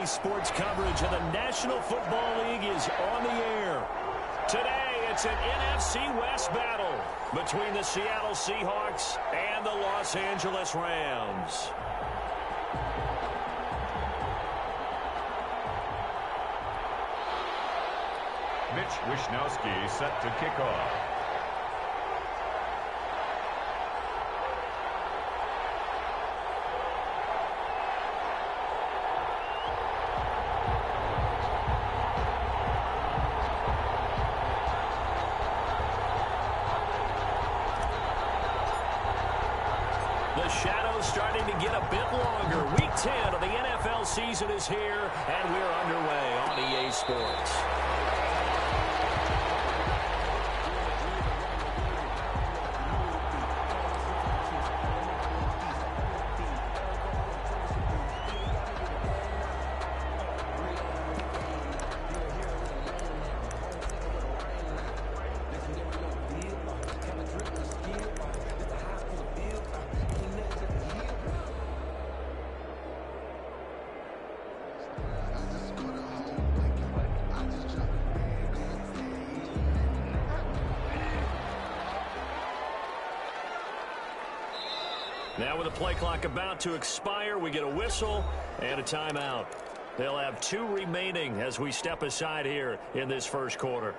EA Sports coverage of the National Football League is on the air. Today, it's an NFC West battle between the Seattle Seahawks and the Los Angeles Rams. Mitch Wishnowsky set to kick off. The shadow's starting to get a bit longer. Week 10 of the NFL season is here, and we're underway on EA Sports. Now with the play clock about to expire, we get a whistle and a timeout. They'll have 2 remaining as we step aside here in this first quarter.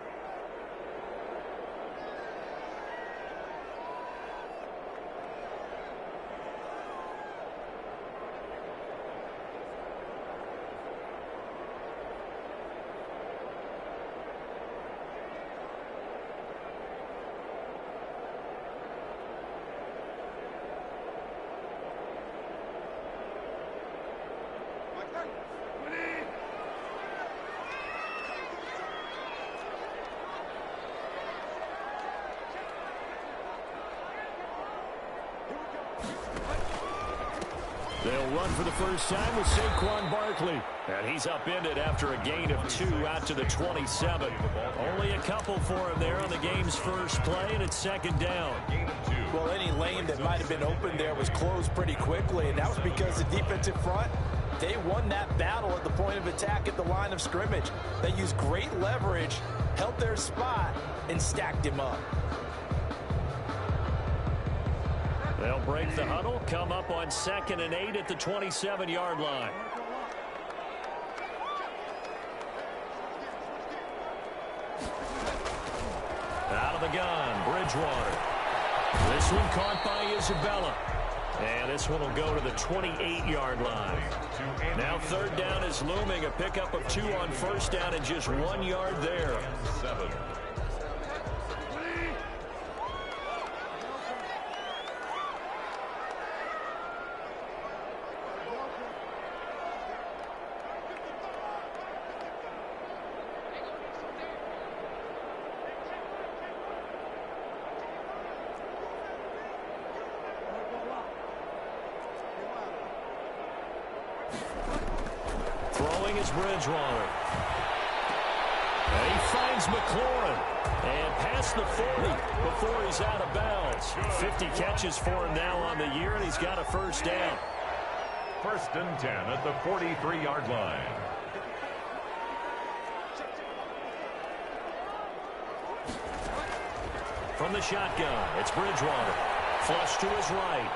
They'll run for the first time with Saquon Barkley. And he's upended after a gain of 2 out to the 27. Only a couple for him there on the game's first play, and it's second down. Well, any lane that might have been open there was closed pretty quickly, and that was because the defensive front, they won that battle at the point of attack at the line of scrimmage. They used great leverage, held their spot, and stacked him up. They'll break the huddle, come up on 2nd and 8 at the 27-yard line. Out of the gun, Bridgewater. This one caught by Isabella. And this one will go to the 28-yard line. Now 3rd down is looming, a pickup of 2 on 1st down and just 1 yard there. 7. Throwing is Bridgewater. And he finds McLaurin. And past the 40 before he's out of bounds. 50 catches for him now on the year, and he's got a first down. 1st and 10 at the 43-yard line. From the shotgun, it's Bridgewater. Flush to his right.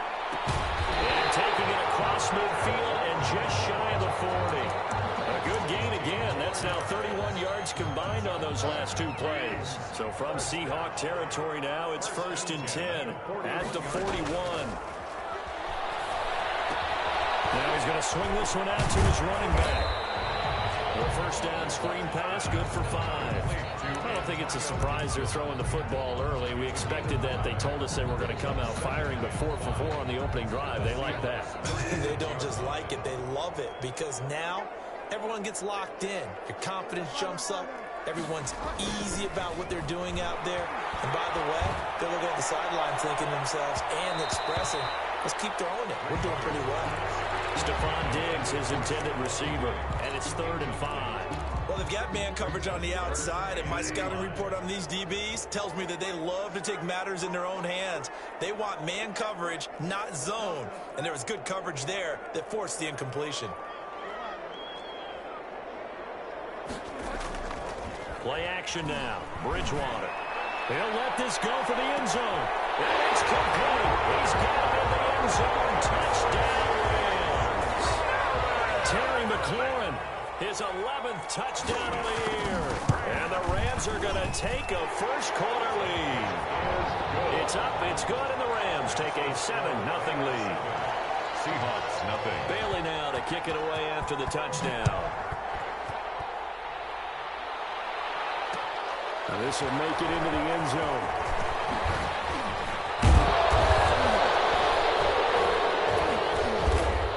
And taking it across midfield and just shy of the 40. A good gain again. That's now 31 yards combined on those last 2 plays. So from Seahawk territory now, it's 1st and 10 at the 41. Now he's going to swing this one out to his running back. The first down screen pass, good for 5. I don't think it's a surprise they're throwing the football early. We expected that. They told us they were going to come out firing, but 4 for 4 on the opening drive. They like that. They don't just like it, they love it, because now everyone gets locked in. Your confidence jumps up. Everyone's easy about what they're doing out there. And by the way, they're looking at the sideline thinking to themselves and expressing, let's keep throwing it. We're doing pretty well. Stephon Diggs, his intended receiver, and it's 3rd and 5. Well, they've got man coverage on the outside, and my scouting report on these DBs tells me that they love to take matters in their own hands. They want man coverage, not zone, and there was good coverage there that forced the incompletion. Play action now. Bridgewater. He'll let this go for the end zone. And it's complete. He's got it in the end zone. Touchdown, Rams. Terry McLaurin, his 11th touchdown of the year. And the Rams are going to take a first-quarter lead. It's up, it's good, and the Rams take a 7-0 lead. Seahawks, nothing. Bailey now to kick it away after the touchdown. Now this will make it into the end zone.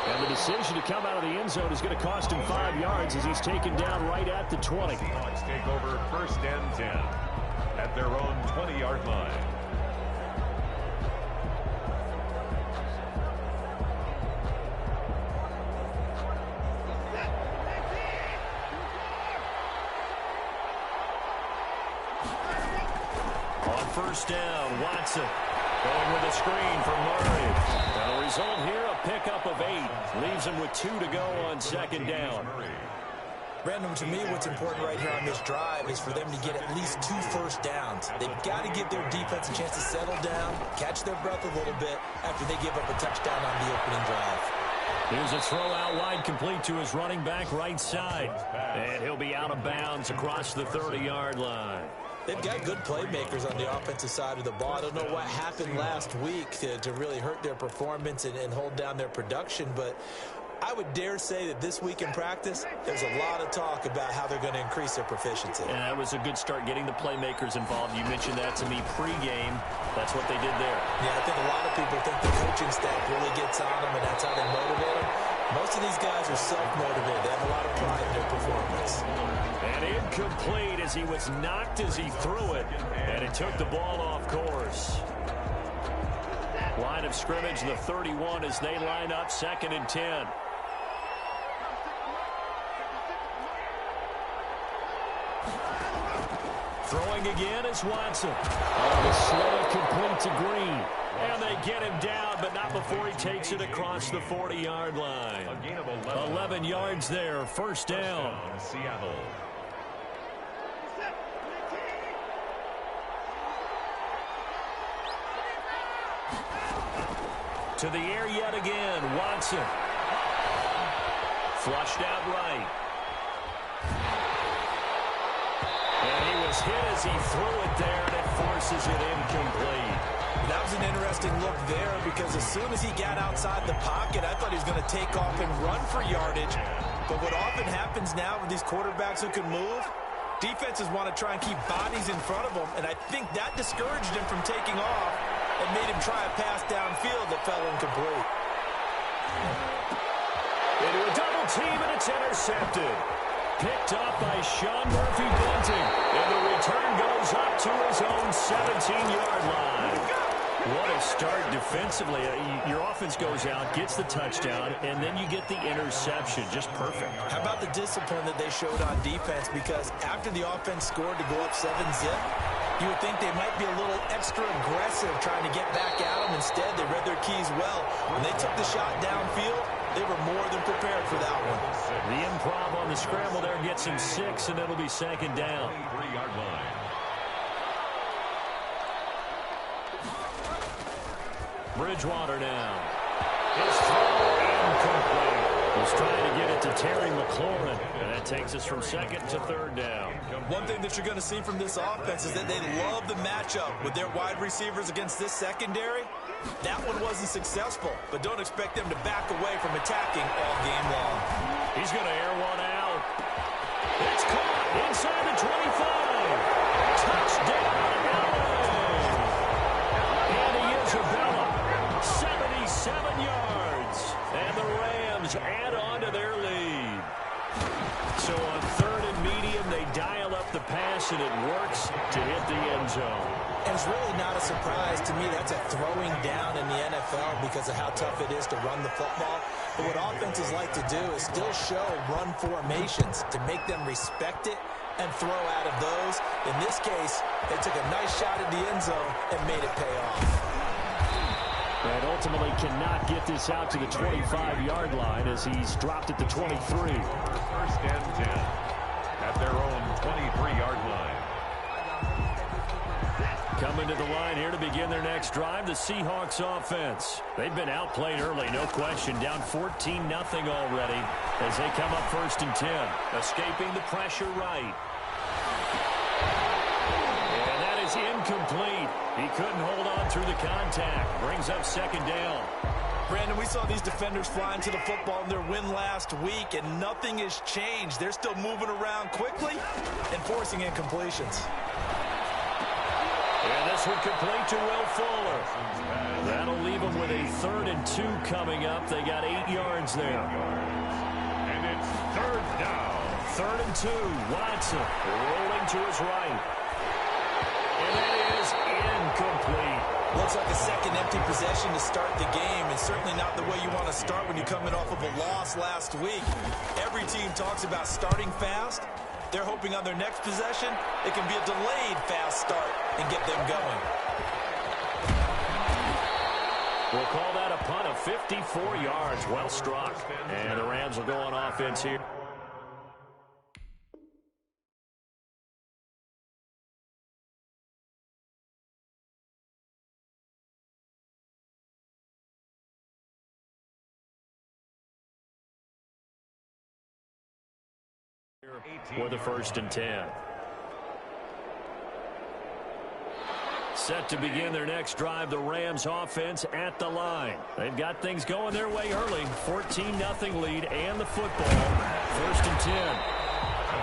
And the decision to come out of the end zone is going to cost him 5 yards as he's taken down right at the 20. Seahawks take over 1st and 10 at their own 20-yard line. First down, Watson going with a screen for Murray. And the result here, a pickup of 8. Leaves him with 2 to go on 2nd down. Brandon, to me, what's important right here on this drive is for them to get at least 2 first downs. They've got to give their defense a chance to settle down, catch their breath a little bit after they give up a touchdown on the opening drive. Here's a throw out wide, complete to his running back right side. And he'll be out of bounds across the 30-yard line. They've got good playmakers on the offensive side of the ball. I don't know what happened last week to really hurt their performance and hold down their production, but I would dare say that this week in practice, there's a lot of talk about how they're going to increase their proficiency. And that was a good start getting the playmakers involved. You mentioned that to me pregame. That's what they did there. Yeah, I think a lot of people think the coaching staff really gets on them, and that's how they motivate them. Most of these guys are self-motivated. They have a lot of pride in their performance. And incomplete as he was knocked as he threw it, and it took the ball off course. Line of scrimmage, the 31 as they line up 2nd and 10. Throwing again is Watson. The slow complete to Green. And they get him down, but not before he takes it across the 40-yard line. 11 yards there, first down. Seattle. To the air yet again, Watson. Flushed out right. And he was hit as he threw it there, and it forces it incomplete. That was an interesting look there because as soon as he got outside the pocket, I thought he was going to take off and run for yardage. But what often happens now with these quarterbacks who can move, defenses want to try and keep bodies in front of them, and I think that discouraged him from taking off and made him try a pass downfield that fell incomplete. Into a double team, and it's intercepted. Picked up by Sean Murphy-Bunting, and the return goes up to his own 17-yard line. What a start defensively. Your offense goes out, gets the touchdown, and then you get the interception. Just perfect. How about the discipline that they showed on defense? Because after the offense scored to go up 7-zip, you would think they might be a little extra aggressive trying to get back at them. Instead, they read their keys well. When they took the shot downfield, they were more than prepared for that one. The improv on the scramble there gets him 6, and it'll be 2nd down. 3-yard line. Bridgewater now. His throw incomplete. He's trying to get it to Terry McLaurin, and that takes us from 2nd to 3rd down. One thing that you're going to see from this offense is that they love the matchup with their wide receivers against this secondary. That one wasn't successful, but don't expect them to back away from attacking all game long. He's going to air one out. It's caught inside the 25. Touchdown, LA. Andy Isabella, 77 yards. And the Rams add on to their lead. So on 3rd and medium, they dial up the pass, and it works to hit the end zone. And it's really not a surprise to me. That's a throwing down in the NFL because of how tough it is to run the football. But what offenses like to do is still show run formations to make them respect it and throw out of those. In this case, they took a nice shot at the end zone and made it pay off. And ultimately cannot get this out to the 25-yard line as he's dropped at the 23. 1st and 10 at their own 23-yard line. Coming to the line here to begin their next drive, the Seahawks offense. They've been outplayed early, no question. Down 14-0 already as they come up 1st and 10. Escaping the pressure right. And that is incomplete. He couldn't hold on through the contact. Brings up 2nd down. Brandon, we saw these defenders flying to the football in their win last week, and nothing has changed. They're still moving around quickly and forcing incompletions. And this one complete to Will Fuller. That'll leave them with a 3rd and 2 coming up. They got 8 yards there. And it's 3rd down. 3rd and 2. Watson rolling to his right. And that is incomplete. Looks like a second empty possession to start the game, and certainly not the way you want to start when you're coming off of a loss last week. Every team talks about starting fast. They're hoping on their next possession, it can be a delayed fast start and get them going. We'll call that a punt of 54 yards. Well struck. And the Rams will go on offense here. For the 1st and 10. Set to begin their next drive, the Rams offense at the line. They've got things going their way early. 14-0 lead and the football. 1st and 10.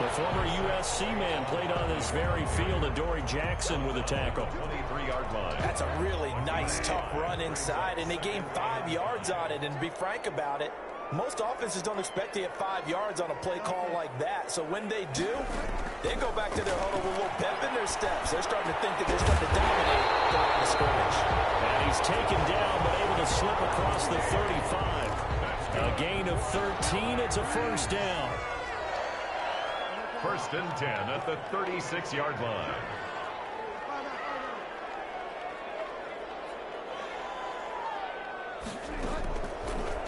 The former USC man played on this very field. Adoree Jackson with a tackle. 23-yard line. That's a really nice, tough run inside, and they gained 5 yards on it. And to be frank about it, most offenses don't expect to get 5 yards on a play call like that. So when they do, they go back to their huddle with a little pep in their steps. They're starting to think that they're starting to dominate the line of scrimmage. And he's taken down, but able to slip across the 35. A gain of 13. It's a 1st down. 1st and 10 at the 36-yard line.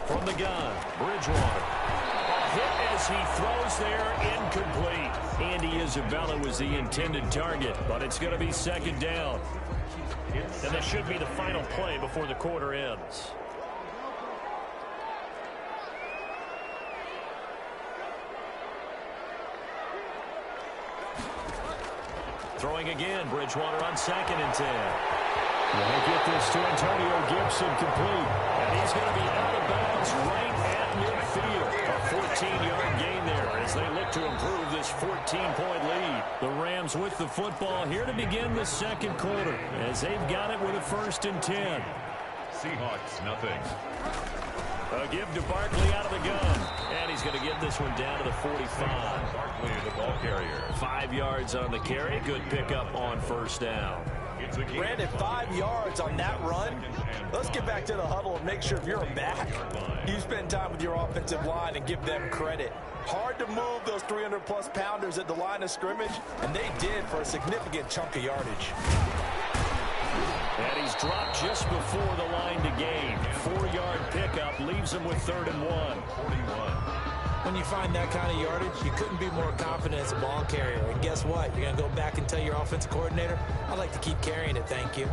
From the gun, Bridgewater. A hit as he throws there, incomplete. Andy Isabella was the intended target, but it's going to be 2nd down. And this should be the final play before the quarter ends. Throwing again, Bridgewater on 2nd and 10. They get this to Antonio Gibson complete. And he's going to be out of bounds right at midfield. A 14-yard gain there as they look to improve this 14-point lead. The Rams with the football here to begin the 2nd quarter as they've got it with a 1st and 10. Seahawks, nothing. A give to Barkley out of the gun. And he's going to get this one down to the 45. Barkley, the ball carrier. 5 yards on the carry. Good pickup on 1st down. Brandon, 5 yards on that run. Let's get back to the huddle and make sure if you're a back, you spend time with your offensive line and give them credit. Hard to move those 300-plus pounders at the line of scrimmage, and they did for a significant chunk of yardage. And he's dropped just before the line to gain. 4-yard pickup leaves him with 3rd and 1. 41. When you find that kind of yardage, you couldn't be more confident as a ball carrier. And guess what? You're going to go back and tell your offensive coordinator, I'd like to keep carrying it, thank you.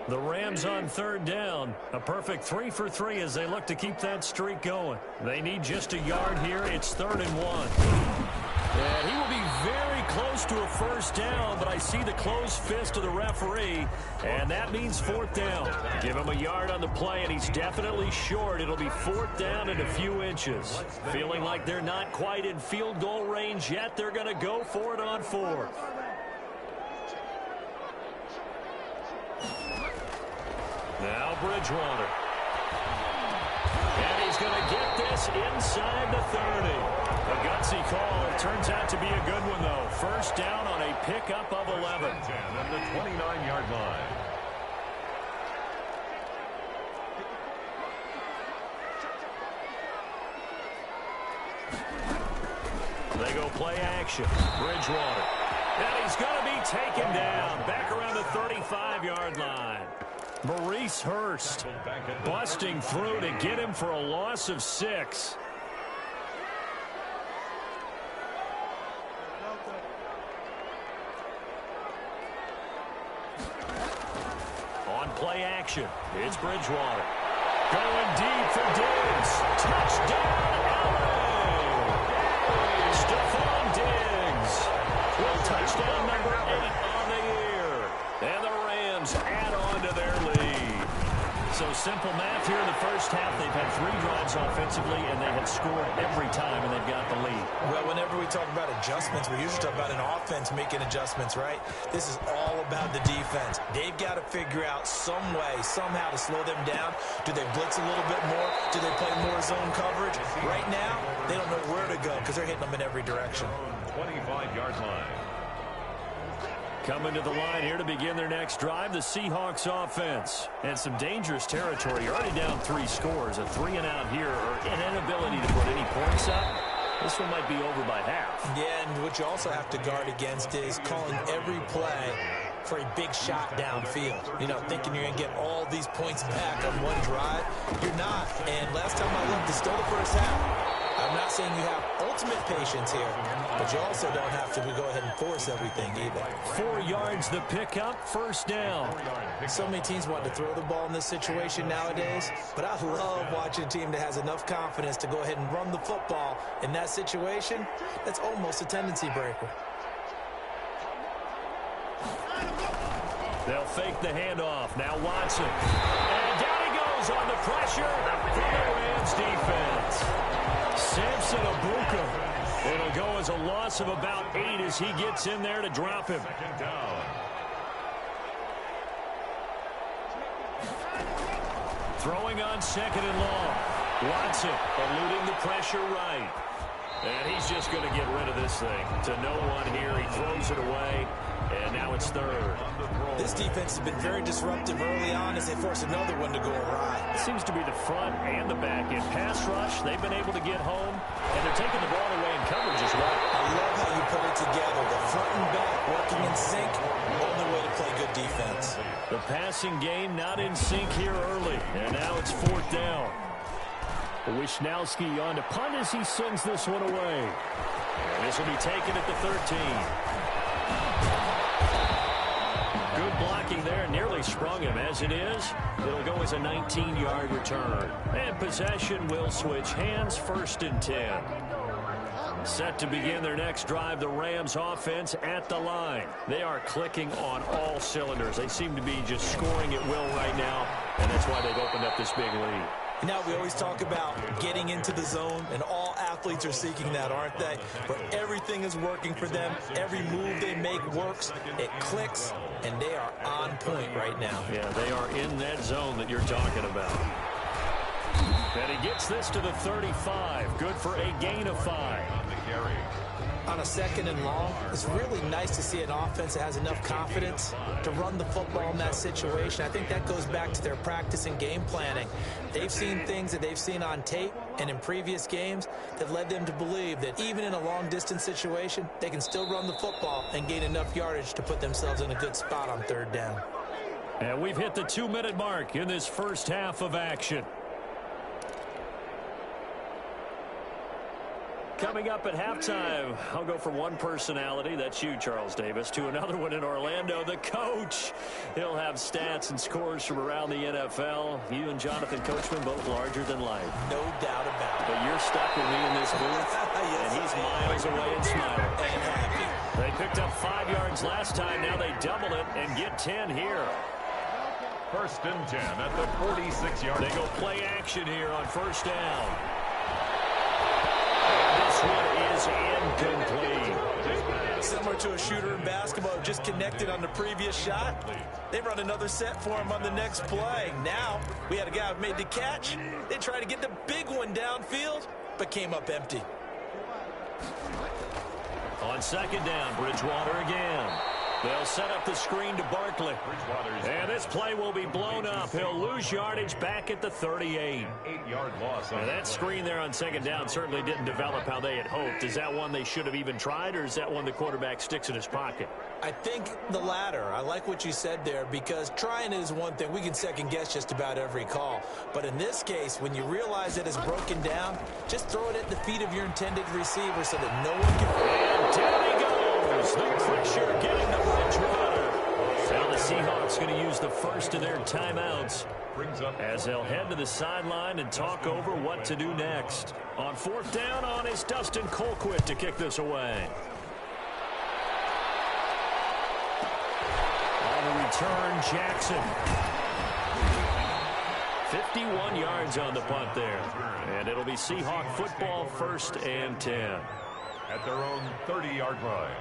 The Rams on 3rd down. A perfect 3 for 3 as they look to keep that streak going. They need just a yard here. It's 3rd and 1. And he will be very close to a 1st down, but I see the closed fist of the referee, and that means 4th down. Give him a yard on the play, and he's definitely short. It'll be 4th down and a few inches. Feeling like they're not quite in field goal range yet, they're going to go for it on 4th. Now Bridgewater. And he's going to get this inside the 30. A gutsy call. It turns out to be a good one, though. 1st down on a pickup of 11. 10 at the 29-yard line. They go play action. Bridgewater. And he's going to be taken down back around the 35-yard line. Maurice Hurst busting through to get him for a loss of 6. On play action, it's Bridgewater. Going deep for Diggs. Touchdown, LA! Stephon Diggs with touchdown number 8 on the year. And the Rams add on to their lead. So simple math here in the first half. They've had 3 drives offensively, and they have scored every time, and they've got the lead. Well, whenever we talk about adjustments, we usually talk about an offense making adjustments, right? This is all about the defense. They've got to figure out some way, somehow to slow them down. Do they blitz a little bit more? Do they play more zone coverage? Right now, they don't know where to go because they're hitting them in every direction. 25-yard line. Coming to the line here to begin their next drive, the Seahawks offense. And some dangerous territory. You're already down 3 scores. A 3-and-out here, or an inability to put any points up. This one might be over by half. Yeah, and what you also have to guard against is calling every play for a big shot downfield. You know, thinking you're going to get all these points back on one drive. You're not. And last time I looked, it's still the first half. I'm not saying you have ultimate patience here, but you also don't have to go ahead and force everything either. 4 yards the pickup, first down. So many teams want to throw the ball in this situation nowadays, but I love watching a team that has enough confidence to go ahead and run the football in that situation. That's almost a tendency breaker. They'll fake the handoff. Now Watson. And down he goes on the pressure from the Rams defense. Samson Abuka. It'll go as a loss of about 8 as he gets in there to drop him. Second down. Throwing on 2nd and long. Watson eluding the pressure right. And he's just going to get rid of this thing to no one here. He throws it away, and now it's 3rd. This defense has been very disruptive early on as they force another one to go awry. Seems to be the front and the back end. Pass rush, they've been able to get home, and they're taking the ball away in coverage as well. I love how you put it together. The front and back working in sync, only way to play good defense. The passing game not in sync here early, and now it's 4th down. Wishnowski on to punt as he sends this one away. And this will be taken at the 13. Good blocking there, nearly sprung him. As it is, it'll go as a 19-yard return. And possession will switch hands, 1st and 10. Set to begin their next drive, the Rams offense at the line. They are clicking on all cylinders. They seem to be just scoring at will right now, and that's why they've opened up this big lead. Now, we always talk about getting into the zone, and all athletes are seeking that, aren't they? Where everything is working for them. Every move they make works. It clicks, and they are on point right now. Yeah, they are in that zone that you're talking about. And he gets this to the 35. Good for a gain of 5. On the carry. On a 2nd and long, it's really nice to see an offense that has enough confidence to run the football in that situation. I think that goes back to their practice and game planning. They've seen things that they've seen on tape and in previous games that led them to believe that even in a long-distance situation, they can still run the football and gain enough yardage to put themselves in a good spot on 3rd down. And we've hit the 2-minute mark in this first half of action. Coming up at halftime, I'll go from one personality, that's you, Charles Davis, to another one in Orlando, the coach. He'll have stats and scores from around the NFL. You and Jonathan Coachman, both larger than life. No doubt about it. But you're stuck with me in this booth, Yes, and he's miles away and smiling. And happy. They picked up 5 yards last time. Now they double it and get 10 here. 1st and 10 at the 46-yard. They go play action here on 1st down. This one is incomplete. Similar to a shooter in basketball who just connected on the previous shot. They run another set for him on the next play. Now, we had a guy who made the catch. They tried to get the big one downfield, but came up empty. On 2nd down, Bridgewater again. They'll set up the screen to Barkley. And this play will be blown up. He'll lose yardage back at the 38. 8-yard loss. And that screen there on second down certainly didn't develop how they had hoped. Is that one they should have even tried, or is that one the quarterback sticks in his pocket? I think the latter. I like what you said there, because trying is one thing. We can second guess just about every call. But in this case, when you realize that it's broken down, just throw it at the feet of your intended receiver so that no one can... And down he goes. The pressure getting to Bridgewater. Now the Seahawks going to use the first of their timeouts as they'll head to the sideline and talk over what to do next. On fourth down on is Dustin Colquitt to kick this away. On the return, Jackson. 51 yards on the punt there. And it'll be Seahawk football, 1st and 10. At their own 30-yard line.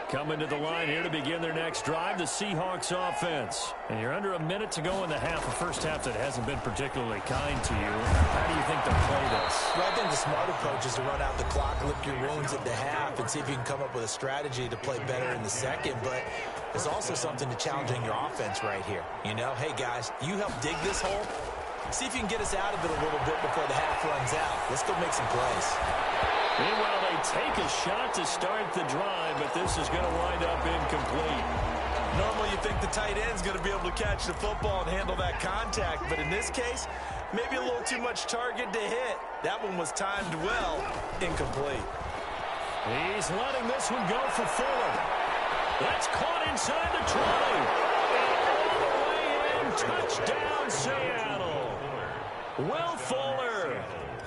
Coming to the line here to begin their next drive, the Seahawks offense. And you're under a minute to go in the half, a first half that hasn't been particularly kind to you. How do you think they'll play this? Well, I think the smart approach is to run out the clock, lick your wounds at the half, and see if you can come up with a strategy to play better in the second. But there's also something to challenging your offense right here. You know, hey, guys, you help dig this hole. See if you can get us out of it a little bit before the half runs out. Let's go make some plays. Meanwhile, they take a shot to start the drive, but this is going to wind up incomplete. Normally, you think the tight end's going to be able to catch the football and handle that contact, but in this case, maybe a little too much target to hit. That one was timed well. Incomplete. He's letting this one go for Fuller. That's caught inside the 20. And all the way in, touchdown, Seattle. Will Fuller,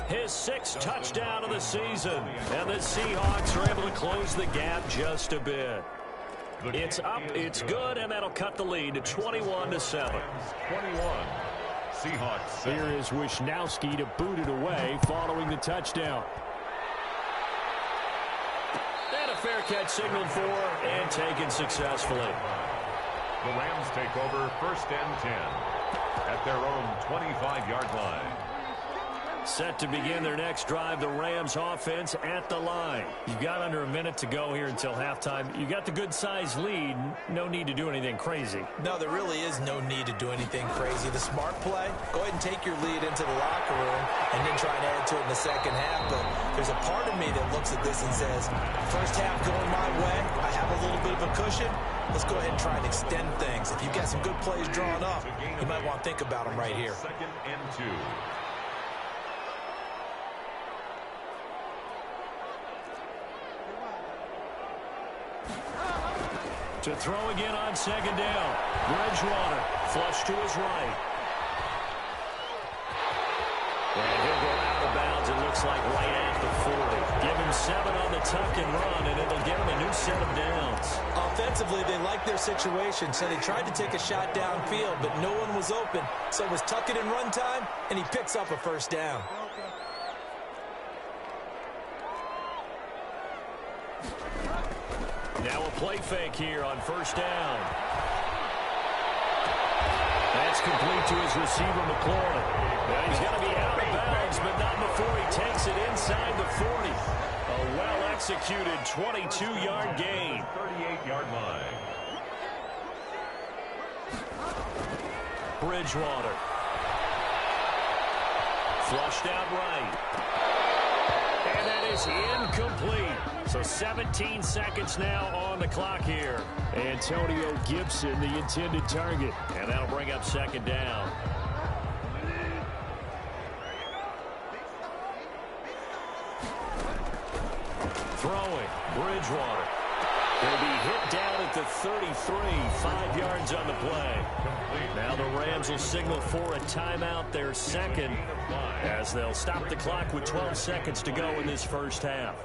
his 6th touchdown of the season. And the Seahawks are able to close the gap just a bit. It's up, it's good, and that'll cut the lead to 21-7. 21. Seahawks. Here is Wisnowski to boot it away following the touchdown. And a fair catch signaled for and taken successfully. The Rams take over 1st and 10 at their own 25-yard line. Set to begin their next drive, the Rams offense at the line. You've got under a minute to go here until halftime. You got the good-sized lead. No need to do anything crazy. No, there really is no need to do anything crazy. The smart play, go ahead and take your lead into the locker room and then try and add to it in the second half. But there's a part of me that looks at this and says, first half going my way, I have a little bit of a cushion. Let's go ahead and try and extend things. If you've got some good plays drawn up, you might want to think about them right here. 2nd and 2. To throw again on second down. Bridgewater flush to his right. And he'll go out of bounds, it looks like right at the 40. Give him 7 on the tuck and run, and it'll give him a new set of downs. Offensively, they like their situation, so they tried to take a shot downfield, but no one was open. So it was tuck it and run time, and he picks up a first down. Now a play fake here on first down. That's complete to his receiver, McLaurin. Well, he's going to be out of bounds, but not before he takes it inside the 40. A well-executed 22-yard gain. 38-yard line. Bridgewater. Flushed out right. And that is incomplete. So 17 seconds now on the clock here. Antonio Gibson, the intended target. And that'll bring up second down. Throwing. Bridgewater. He'll be hit down at the 33. 5 yards on the play. Now the Rams will signal for a timeout, their second, as they'll stop the clock with 12 seconds to go in this first half.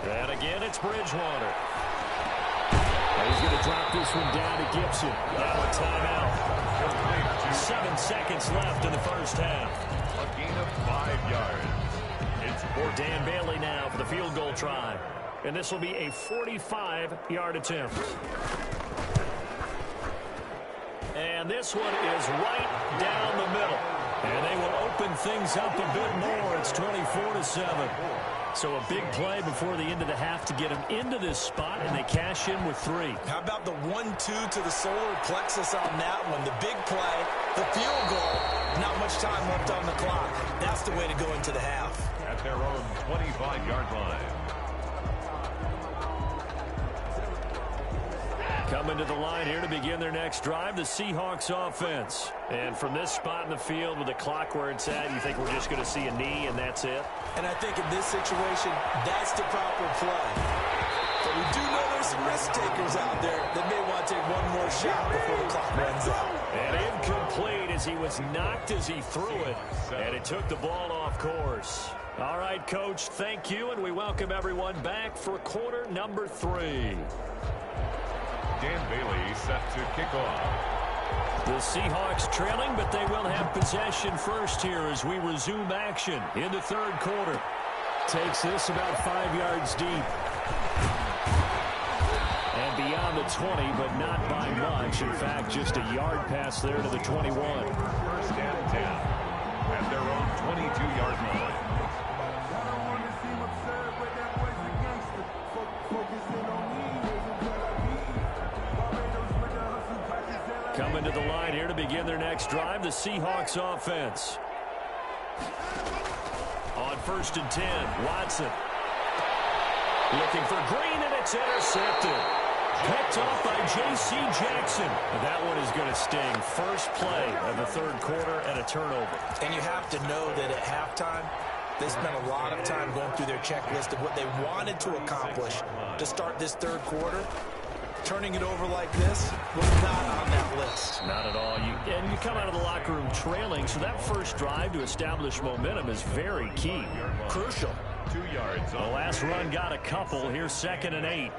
And again, it's Bridgewater. And he's going to drop this one down to Gibson. Now a timeout. 7 seconds left in the first half. A gain of 5 yards. It's for Dan Bailey now for the field goal try. And this will be a 45-yard attempt. And this one is right down the middle. And they will open things up a bit more. It's 24-7. So a big play before the end of the half to get them into this spot, and they cash in with 3. How about the 1-2 to the solar plexus on that one? The big play, the field goal, not much time left on the clock. That's the way to go into the half. At their own 25-yard line. Coming to the line here to begin their next drive, the Seahawks offense. And from this spot in the field with the clock where it's at, you think we're just going to see a knee and that's it? And I think in this situation, that's the proper play. But we do know there's some risk takers out there that may want to take one more shot before the clock runs out. And incomplete as he was knocked as he threw it. And it took the ball off course. All right, Coach, thank you, and we welcome everyone back for quarter number 3. Dan Bailey set to kick off. The Seahawks trailing, but they will have possession first here as we resume action in the third quarter. Takes this about 5 yards deep. And beyond the 20, but not by much. In fact, just a yard pass there to the 21. First and 10 at their own 22-yard line. Coming to the line here to begin their next drive, the Seahawks offense. On 1st and 10, Watson. Looking for Green, and it's intercepted. Picked off by J.C. Jackson. That one is going to sting. First play of the third quarter and a turnover. And you have to know that at halftime, they spent a lot of time going through their checklist of what they wanted to accomplish to start this third quarter. Turning it over like this was not on that list. Not at all. And you come out of the locker room trailing, so that first drive to establish momentum is very key. Crucial. 2 yards. The last run got a couple. Here's 2nd and 8.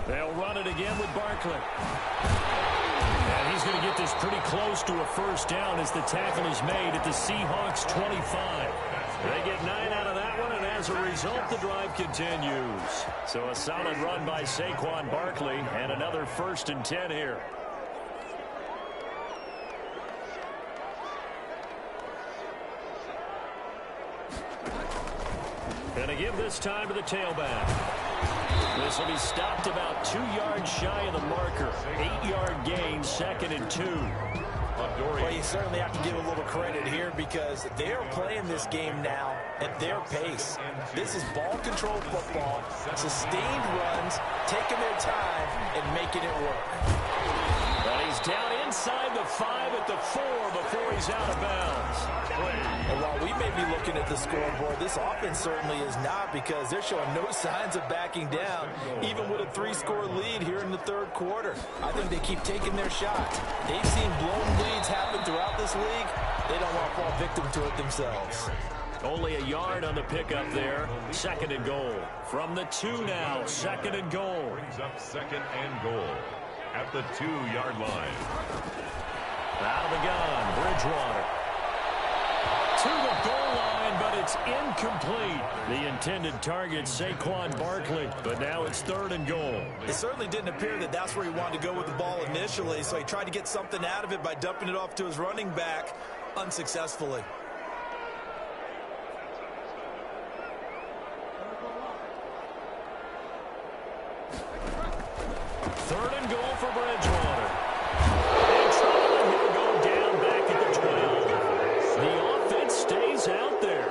They'll run it again with Barkley. And he's going to get this pretty close to a first down as the tackle is made at the Seahawks 25. They get 9 out of that one, and as a result, the drive continues. So a solid run by Saquon Barkley, and another 1st and 10 here. Gonna give this time to the tailback. This will be stopped about 2 yards shy of the marker. 8-yard gain, 2nd and 2. Well, you certainly have to give a little credit here because they're playing this game now at their pace. This is ball control football, sustained runs, taking their time and making it work. But he's down inside the 5 at the 4 before he's out of bounds. And while we may be looking at the scoreboard, this offense certainly is not because they're showing no signs of backing down, even with a 3-score lead here in the third quarter. I think they keep taking their shots. They've seen blown leads happen throughout this league. They don't want to fall victim to it themselves. Only a yard on the pickup there. 2nd and goal. From the 2 now, 2nd and goal. Brings up 2nd and goal at the 2-yard line. Out of the gun, Bridgewater. To the goal line, but it's incomplete. The intended target, Saquon Barkley, but now it's 3rd and goal. It certainly didn't appear that that's where he wanted to go with the ball initially, so he tried to get something out of it by dumping it off to his running back unsuccessfully. Third and goal for Bridgewater. And trying to go down back at the 12. The offense stays out there.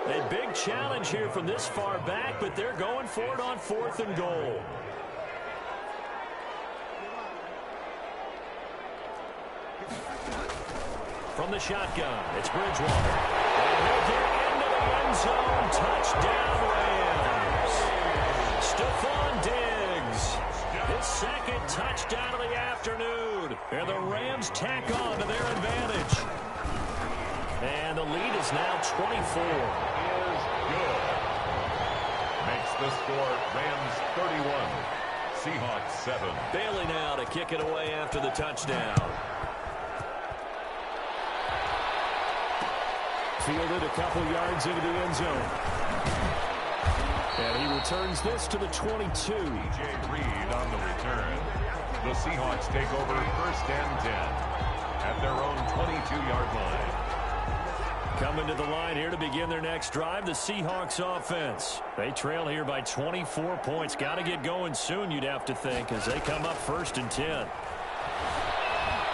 A big challenge here from this far back, but they're going for it on 4th and goal. From the shotgun, it's Bridgewater. And he'll get into the end zone. Touchdown, Rams. Stephon Diggs. His 2nd touchdown of the afternoon. And the Rams tack on to their advantage. And the lead is now 24. Is good. Makes the score Rams 31. Seahawks 7. Bailey now to kick it away after the touchdown. Fielded a couple yards into the end zone. And he returns this to the 22. DJ Reed on the return. The Seahawks take over 1st and 10 at their own 22-yard line. Coming to the line here to begin their next drive, the Seahawks offense. They trail here by 24 points. Got to get going soon, you'd have to think, as they come up 1st and 10.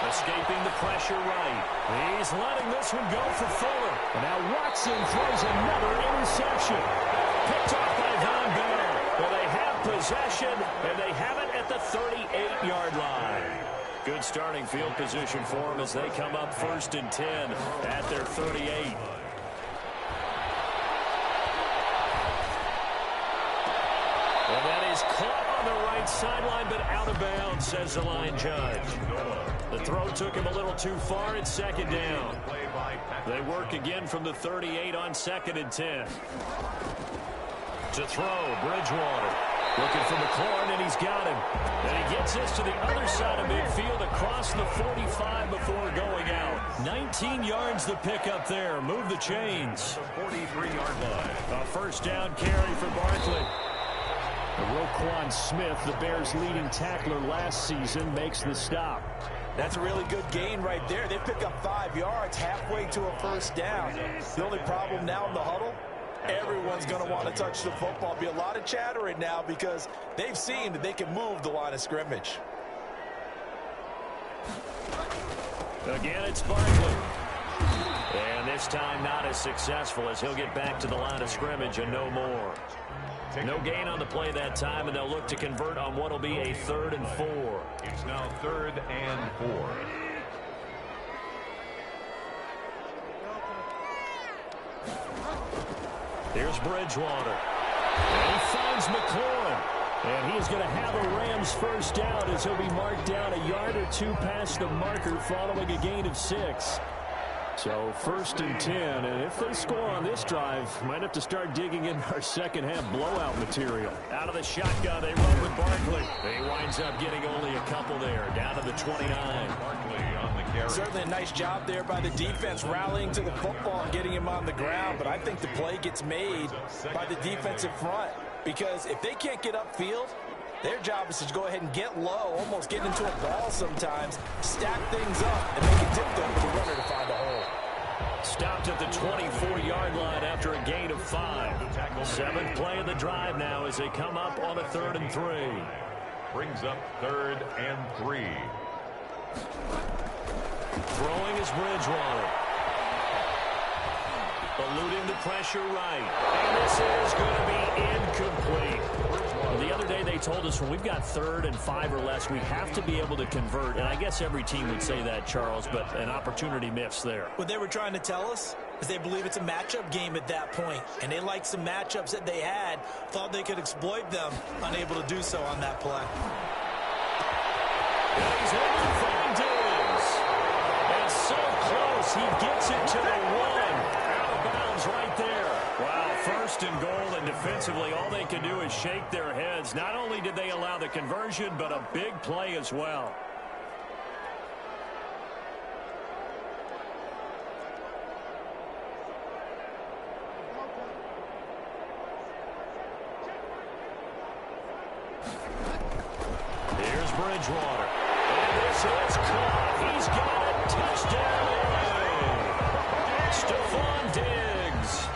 Escaping the pressure right. He's letting this one go for Fuller. And now Watson throws another interception. Picked off by Von Bell. Well, they have possession, and they have it at the 38-yard line. Good starting field position for them as they come up 1st and 10 at their 38. And that is caught on the right sideline, but out of bounds, says the line judge. The throw took him a little too far. It's 2nd down. They work again from the 38 on 2nd and 10. To throw, Bridgewater. Looking for McLaurin, and he's got him. And he gets this to the other side of midfield across the 45 before going out. 19 yards the pickup there. Move the chains. 43-yard line. A 1st down carry for Barkley. Roquan Smith, the Bears' leading tackler last season, makes the stop. That's a really good gain right there. They pick up 5 yards halfway to a 1st down. The only problem now in the huddle, everyone's going to want to touch the football. Be a lot of chattering now because they've seen that they can move the line of scrimmage. Again, it's Barkley. And this time not as successful as he'll get back to the line of scrimmage and no more. No gain on the play that time, and they'll look to convert on what will be a 3rd and 4. It's now 3rd and 4. Here's Bridgewater. And he finds McLaurin. And he's going to have a Rams 1st down as he'll be marked down a yard or 2 past the marker following a gain of 6. So 1st and 10, and if they score on this drive, might have to start digging in our second half blowout material. Out of the shotgun, they run with Barkley. He winds up getting only a couple there, down to the 29. Barkley on the carry. Certainly a nice job there by the defense, rallying to the football and getting him on the ground, but I think the play gets made by the defensive front, because if they can't get upfield, their job is to go ahead and get low, almost get into a ball sometimes, stack things up, and make it dip them for the runner to find a hole. Stopped at the 24-yard line after a gain of 5. 7th play of the drive now as they come up on a 3rd and 3. Brings up 3rd and 3. Throwing is Bridgewater. Eluding the pressure right. And this is going to be incomplete. The other day they told us when we've got 3rd and 5 or less, we have to be able to convert. And I guess every team would say that, Charles, but an opportunity missed there. What they were trying to tell us is they believe it's a matchup game at that point. And they liked some matchups that they had, thought they could exploit them, unable to do so on that play. And he's able to find Diggs. And so close, he gets it to the 1. Out of bounds right there. Wow, 1st and goal, and defensively all they can do is shake their heads. Not only did they allow the conversion, but a big play as well. Here's Bridgewater. And this is caught. He's got it. Touchdown. Stephon Diggs.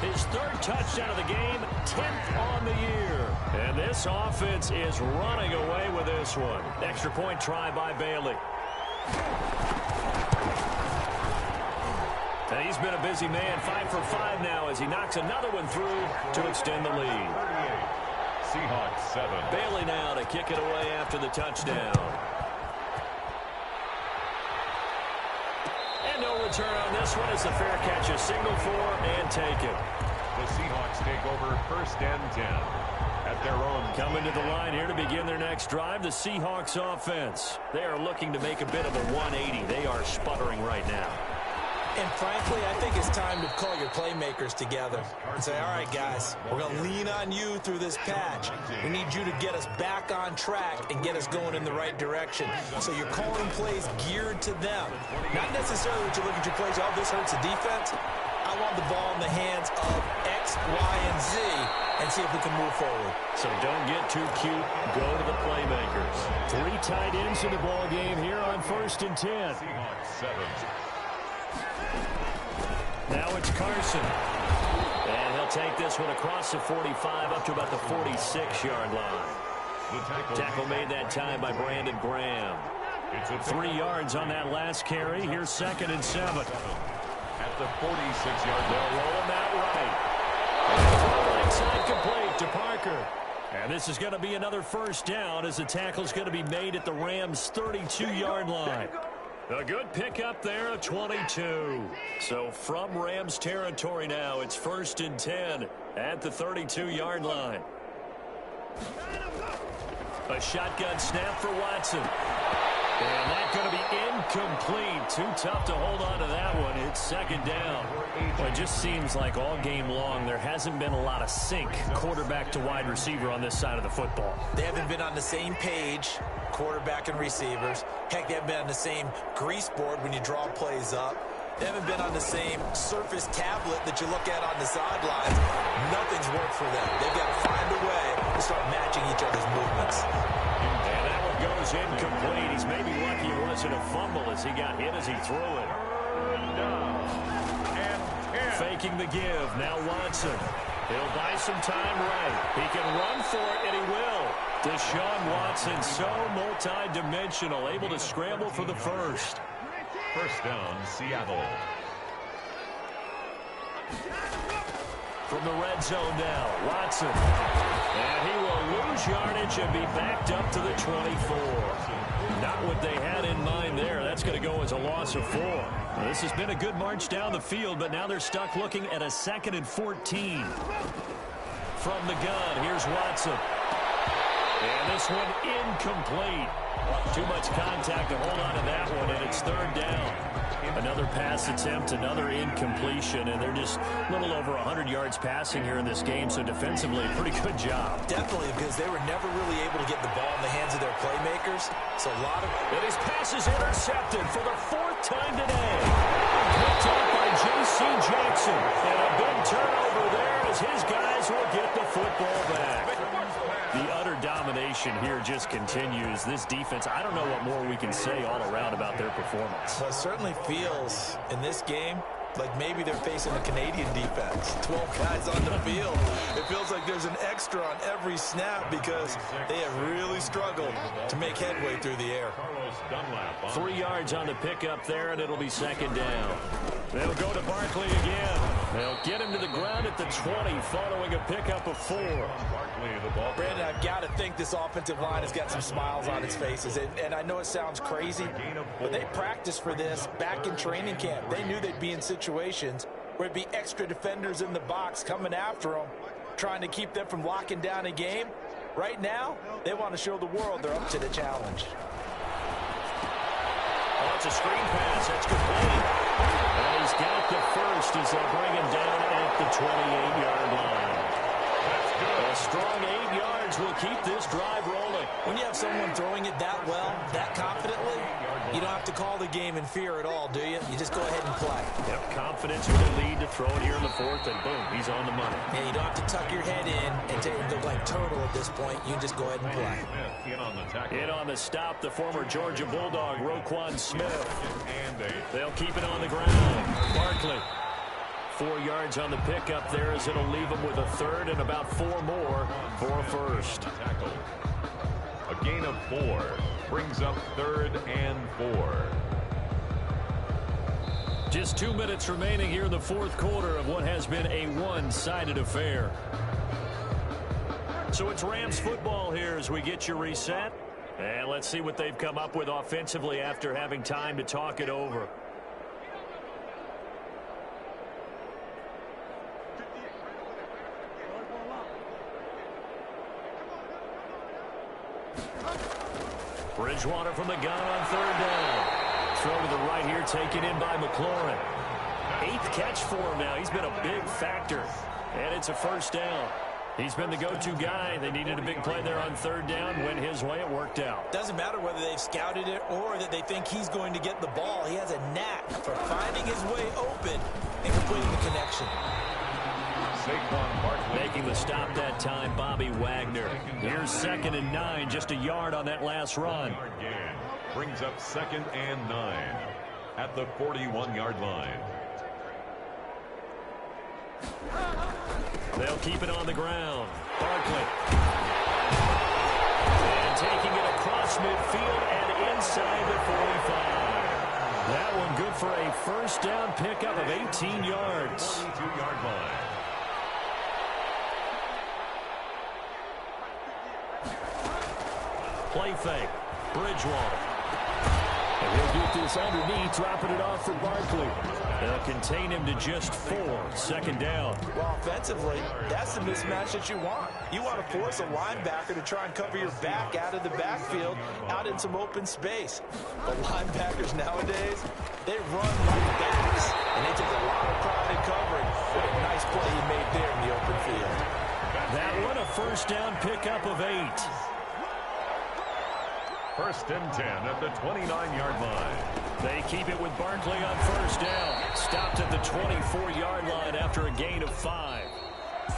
His 3rd touchdown of the game, 10th on the year. And this offense is running away with this one. Extra point try by Bailey. And he's been a busy man, 5 for 5 now as he knocks another one through to extend the lead. Seahawks 7. Bailey now to kick it away after the touchdown. And no return on this one as the fair catch is signaled for and taken. The Seahawks take over 1st and 10 at their own. Coming to the line here to begin their next drive, the Seahawks offense. They are looking to make a bit of a 180. They are sputtering right now. And frankly, I think it's time to call your playmakers together and say, all right, guys, we're going to lean on you through this patch. We need you to get us back on track and get us going in the right direction. So you're calling plays geared to them. Not necessarily that you look at your plays, oh, this hurts the defense. I want the ball in the hands of X, Y, and Z. and see if we can move forward. So don't get too cute. Go to the playmakers. 3 tight ends in the ball game here on 1st and 10. Seahawks 7. Now it's Carson. And he'll take this one across the 45 up to about the 46-yard line. The tackle made that time by Brandon Graham. It's a 3 yards on that last carry. Here's 2nd and 7. At the 46-yard They'll line. roll him out right. Right side complete to Parker. And this is going to be another first down as the tackle's going to be made at the Rams' 32-yard line. A good pickup there, a 22. So from Rams territory now, it's 1st and 10 at the 32-yard line. A shotgun snap for Watson. And that's going to be incomplete. Too tough to hold on to that one. It's 2nd down. Well, it just seems like all game long there hasn't been a lot of sync quarterback to wide receiver on this side of the football. They haven't been on the same page, quarterback and receivers. Heck, they haven't been on the same grease board when you draw plays up. They haven't been on the same surface tablet that you look at on the sidelines. Nothing's worked for them. They've got to find a way to start matching each other's movements. And that one goes incomplete. He's maybe lucky it wasn't a fumble as he got hit as he threw it. Faking the give. Now Watson. He'll buy some time right. He can run for it, and he will. Deshaun Watson, so multi-dimensional, able to scramble for the first. First down, Seattle. From the red zone now, Watson. And he will lose yardage and be backed up to the 24. Not what they had in mind there. That's going to go as a loss of 4. Well, this has been a good march down the field, but now they're stuck looking at a 2nd and 14. From the gun, here's Watson. And this one incomplete. Too much contact to hold on to that one, and it's 3rd down. Another pass attempt, another incompletion, and they're just a little over 100 yards passing here in this game, so defensively, pretty good job. Definitely, because they were never really able to get the ball in the hands of their playmakers. So a lot of... And his pass is intercepted for the 4th time today. Picked up by J.C. Jackson. And a big turnover there as his guys will get the football back. The utter domination here just continues. This defense, I don't know what more we can say all around about their performance. Well, it certainly feels in this game like maybe they're facing a Canadian defense. 12 guys on the field. It feels like there's an extra on every snap because they have really struggled to make headway through the air. 3 yards on the pickup there, and it'll be 2nd down. They'll go to Barkley again. They'll get him to the ground at the 20 following a pickup of 4. Brandon, I've got to think this offensive line has got some smiles on its faces. And I know it sounds crazy, but they practiced for this back in training camp. They knew they'd be in situations where it'd be extra defenders in the box coming after them, trying to keep them from locking down a game. Right now, they want to show the world they're up to the challenge. Oh, it's a screen pass. That's complete. And he's got the first as they'll bring him down at the 28-yard line. A strong 8 yards will keep this drive rolling. When you have someone throwing it that well, that confidently, you don't have to call the game in fear at all, do you? You just go ahead and play. Yep, confidence with the lead to throw it here in the 4th, and boom, he's on the money. And you don't have to tuck your head in and look like turtle at this point. You can just go ahead and play. In on the stop, the former Georgia Bulldog, Roquan Smith. They'll keep it on the ground. Barkley. 4 yards on the pickup there as it'll leave them with a 3rd and about 4 more for a first. A gain of 4 brings up 3rd and 4. Just 2 minutes remaining here in the 4th quarter of what has been a one-sided affair. So it's Rams football here as we get you reset. And let's see what they've come up with offensively after having time to talk it over. Bridgewater from the gun on 3rd down. Throw to the right here, taken in by McLaurin. 8th catch for him now. He's been a big factor. And it's a first down. He's been the go-to guy. They needed a big play there on 3rd down. Went his way. It worked out. Doesn't matter whether they've scouted it or that they think he's going to get the ball. He has a knack for finding his way open and completing the connection. Saquon Barkley. Making the stop that time, Bobby Wagner. Here's 2nd and 9, just a yard on that last run. Brings up 2nd and 9 at the 41-yard line. They'll keep it on the ground. Barkley. And taking it across midfield and inside the 45. That one good for a first down pickup of 18 yards. 22-yard line. Play fake. Bridgewater. And he'll get this underneath, dropping it off for Barkley. They'll contain him to just 4. 2nd down. Well, offensively, that's the mismatch that you want. You want to force a linebacker to try and cover your back out of the backfield, out in some open space. But linebackers nowadays, they run like backs, and they take a lot of pride in covering. What a nice play he made there in the open field. That one a first down pickup of 8. 1st and 10 at the 29-yard line. They keep it with Barkley on first down. Stopped at the 24-yard line after a gain of 5.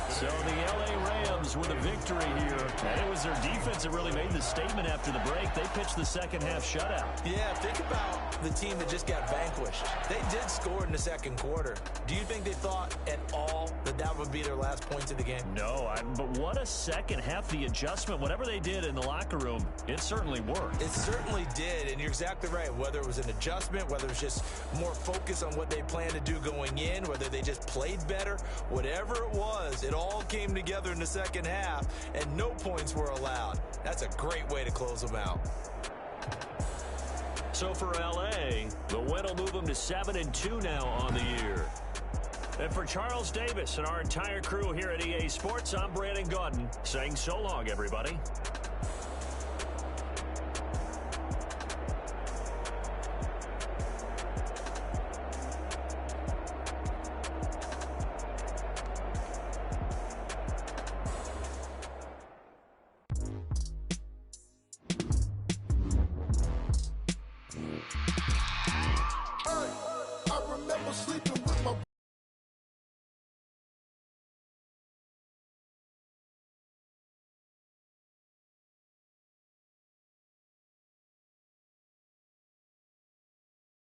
So the L.A. Rams with a victory here. And it was their defense that really made the statement after the break. They pitched the second half shutout. Yeah, think about the team that just got vanquished. They did score in the 2nd quarter. Do you think they thought at all that that would be their last points of the game? No, but what a second half. The adjustment, whatever they did in the locker room, it certainly worked. It certainly did, and you're exactly right. Whether it was an adjustment, whether it was just more focus on what they planned to do going in, whether they just played better, whatever it was, it all came together in the second half, and no points were allowed. That's a great way to close them out. So for L.A., the win will move them to 7-2 now on the year. And for Charles Davis and our entire crew here at EA Sports, I'm Brandon Gaudin saying so long, everybody.